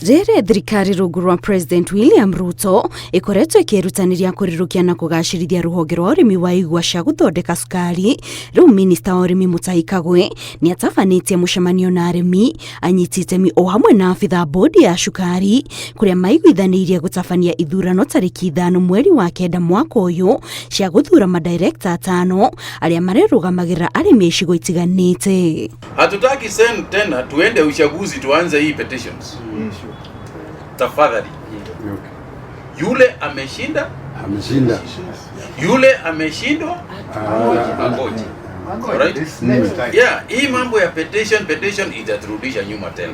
Rere thirikari rungu rwa President William Ruto ikoretwo ikirutanĩria kũrirũkia na kũgacĩrithia rũhonge rwa ũrĩmi wa igwa cia gũthondeka cukari. Rĩu Minister wa ũrĩmi Mutahi Kagwe nĩ atabanĩtie mũcemanio na arĩmi, anyiti itemi o hamwe na abitha bodi ya cukari kũrĩa maiguithanĩirie gũtabania ithurano tarĩki 5 mweri wa 9 mwaka ũyũ cia gũthura madirector 5 arĩa marerũgamagĩrĩra arĩmi icigo itiganĩte. Hatutaki tena tuende uchaguzi tuanze hii petitions. Tafadhali. Yule ameshinda. Yule ameshindwa. Angoje. Alright? Yeah, hii mambo ya petition itaturudisha nyuma tena.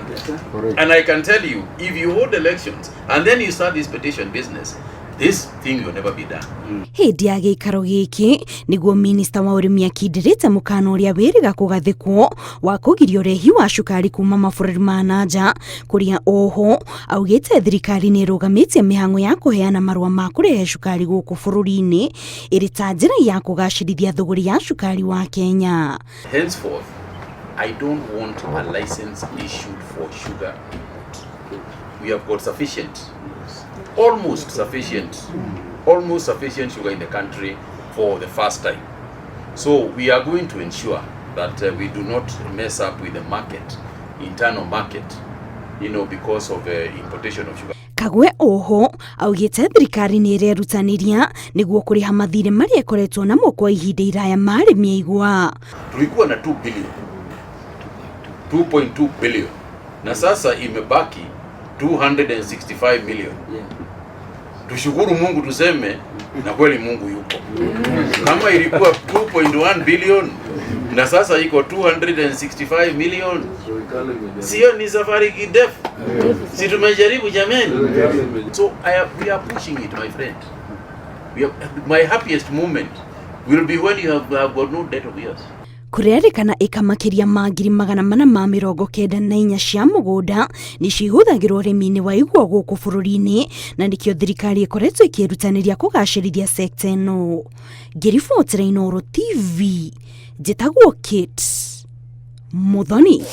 And I can tell you, if you hold elections and then you start this petition business, this thing will never be done. Hindi ya gĩikaro gĩkĩ nĩguo Minister wa ũrĩmi akindĩrĩte mũkana ũrĩa wĩrĩga kũgathĩkwo wa kũgiria ũrehi wa cukari kuma mabũrũri ma nanja, kũrĩa oho augĩte thirikari nĩ ĩrũgamĩtie mĩhang'o ya kũheana marũa ma kũrehe cukari gũkũ bũrũri-inĩ ĩrĩ ta njĩra ya kũgacĩrithia thũgũri ya cukari wa Kenya. Henceforth, I don't want a license issued for sugar. We have got almost sufficient sugar in the country for the first time. So we are going to ensure that we do not mess up with the market, internal market, because of importation of sugar. Kagwe oho augĩte thirikari nĩ ĩrerutanĩria nĩguo kũrĩha mathirĩ marĩa ĩkoretwo namo kwa ihinda iraya ma arĩmi a igwa. Tulikuwa na 2.2 billion na sasa imebaki 265 million. Tushukuru Mungu, tuseme na kweli Mungu yupo. Kama ilikuwa 2.1 billion na sasa iko 265 million, sio ni safari kidefu? Si tumejaribu jameni? So we are pushing it, my friend. My happiest moment will be when you have got no debt of yours. Kurerikana ikamakiria magiri 494 cia mũgũnda nĩ cihũthagĩrwo ũrĩmi-inĩ wa igwa gũkũ bũrũri-inĩ, na nĩkĩo thirikari ĩkoretwo ĩkĩrutanĩria kũgacĩrithia sekta ĩno. Ngĩribotera Inooro TV, njĩtagwo Kate Muthoni.